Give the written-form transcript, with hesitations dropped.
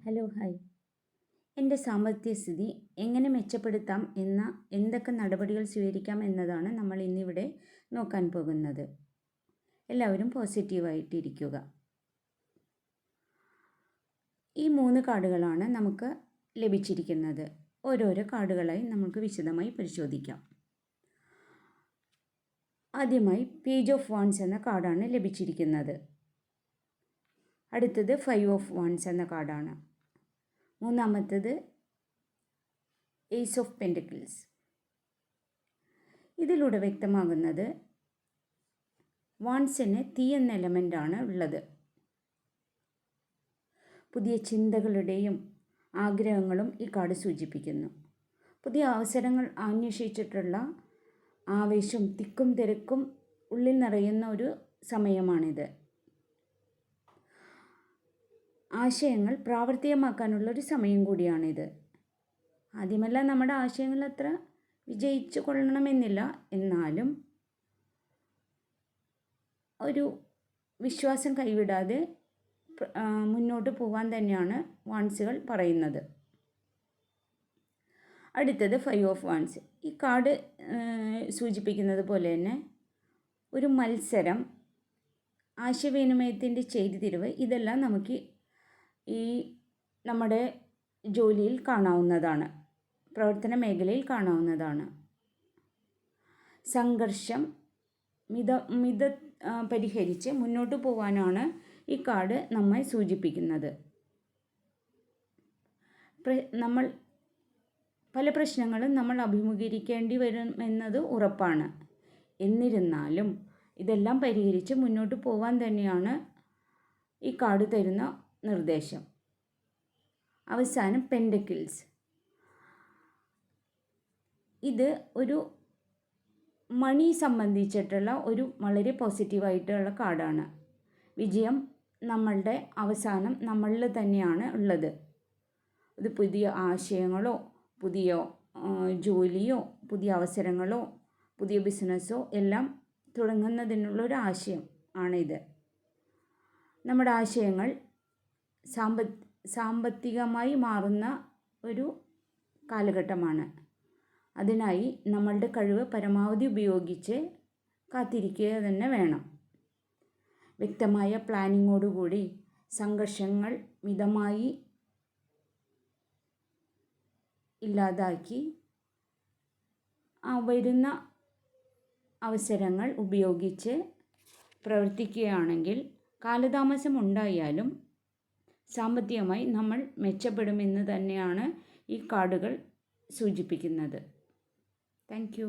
Hello hi. എൻ്റെ സാമ്പത്തിക സ്ഥിതി എങ്ങനെ മെച്ചപ്പെടുത്താം എന്തൊക്കെ നടപടികൾ സ്വീകരിക്കാം എന്നതാണ് നമ്മൾ ഇന്നിവിടെ നോക്കാൻ പോകുന്നത്. എല്ലാവരും പോസിറ്റീവായിട്ടിരിക്കുക. ഈ 3 കാർഡുകളാണ് നമുക്ക് ലഭിച്ചിരിക്കുന്നത്. ഓരോരോ കാർഡുകളായി നമുക്ക് വിശദമായി പരിശോധിക്കാം. ആദ്യമായി പേജ് ഓഫ് വാൻസ് എന്ന കാർഡാണ് ലഭിച്ചിരിക്കുന്നത്. അടുത്തത് 5 ഓഫ് വാൻസ് എന്ന കാർഡാണ്. മൂന്നാമത്തത് ഏസ് ഓഫ് പെൻറ്റക്കിൾസ്. ഇതിലൂടെ വ്യക്തമാകുന്നത് വാൻസിന് തീ എന്ന എലമെൻ്റാണ് ഉള്ളത്. പുതിയ ചിന്തകളുടെയും ആഗ്രഹങ്ങളും ഈ കാർഡ് സൂചിപ്പിക്കുന്നു. പുതിയ അവസരങ്ങൾ അന്വേഷിച്ചിട്ടുള്ള ആവേശം, തിക്കും തിരക്കും ഉള്ളിൽ നിറയുന്ന ഒരു സമയമാണിത്. ആശയങ്ങൾ പ്രാവർത്തികമാക്കാനുള്ളൊരു സമയം കൂടിയാണിത്. ആദ്യമല്ല നമ്മുടെ ആശയങ്ങൾ അത്ര വിജയിച്ചു കൊള്ളണമെന്നില്ല, എന്നാലും ഒരു വിശ്വാസം കൈവിടാതെ മുന്നോട്ട് പോകാൻ തന്നെയാണ് വാൻസുകൾ പറയുന്നത്. അടുത്തത് 5 ഓഫ് വാൻസ്. ഈ കാർഡ് സൂചിപ്പിക്കുന്നത് പോലെ തന്നെ ഒരു മത്സരം, ആശയവിനിമയത്തിൻ്റെ ചേരിതിരിവ്, ഇതെല്ലാം നമുക്ക് ഈ നമ്മുടെ ജോലിയിൽ കാണാവുന്നതാണ്, പ്രവർത്തന മേഖലയിൽ കാണാവുന്നതാണ്. സംഘർഷം പരിഹരിച്ച് മുന്നോട്ട് പോകാനാണ് ഈ കാർഡ് നമ്മെ സൂചിപ്പിക്കുന്നത്. പല പ്രശ്നങ്ങളും നമ്മൾ അഭിമുഖീകരിക്കേണ്ടി വരുമെന്നത് ഉറപ്പാണ്. എന്നിരുന്നാലും ഇതെല്ലാം പരിഹരിച്ച് മുന്നോട്ട് പോകാൻ തന്നെയാണ് ഈ കാർഡ് തരുന്ന നിർദ്ദേശം. അവസാനം പെൻറ്റക്കിൾസ്. ഇത് ഒരു മണി സംബന്ധിച്ചിട്ടുള്ള ഒരു വളരെ പോസിറ്റീവായിട്ടുള്ള കാർഡാണ്. വിജയം നമ്മളുടെ അവസാനം നമ്മളിൽ തന്നെയാണ് ഉള്ളത്. ഇത് പുതിയ ആശയങ്ങളോ പുതിയ ജോലിയോ പുതിയ അവസരങ്ങളോ പുതിയ ബിസിനസ്സോ എല്ലാം തുടങ്ങുന്നതിനുള്ളൊരു ആശയം ആണിത്. നമ്മുടെ ആശയങ്ങൾ സാമ്പത്തികമായി മാറുന്ന ഒരു കാലഘട്ടമാണ്. അതിനായി നമ്മളുടെ കഴിവ് പരമാവധി ഉപയോഗിച്ച് കാത്തിരിക്കുക തന്നെ വേണം. വ്യക്തമായ പ്ലാനിങ്ങോടുകൂടി സംഘർഷങ്ങൾ മിതമായി ഇല്ലാതാക്കി വരുന്ന അവസരങ്ങൾ ഉപയോഗിച്ച് പ്രവർത്തിക്കുകയാണെങ്കിൽ കാലതാമസം ഉണ്ടായാലും സാമ്പത്തികമായി നമ്മൾ മെച്ചപ്പെടുമെന്ന് തന്നെയാണ് ഈ കാർഡുകൾ സൂചിപ്പിക്കുന്നത്. Thank you.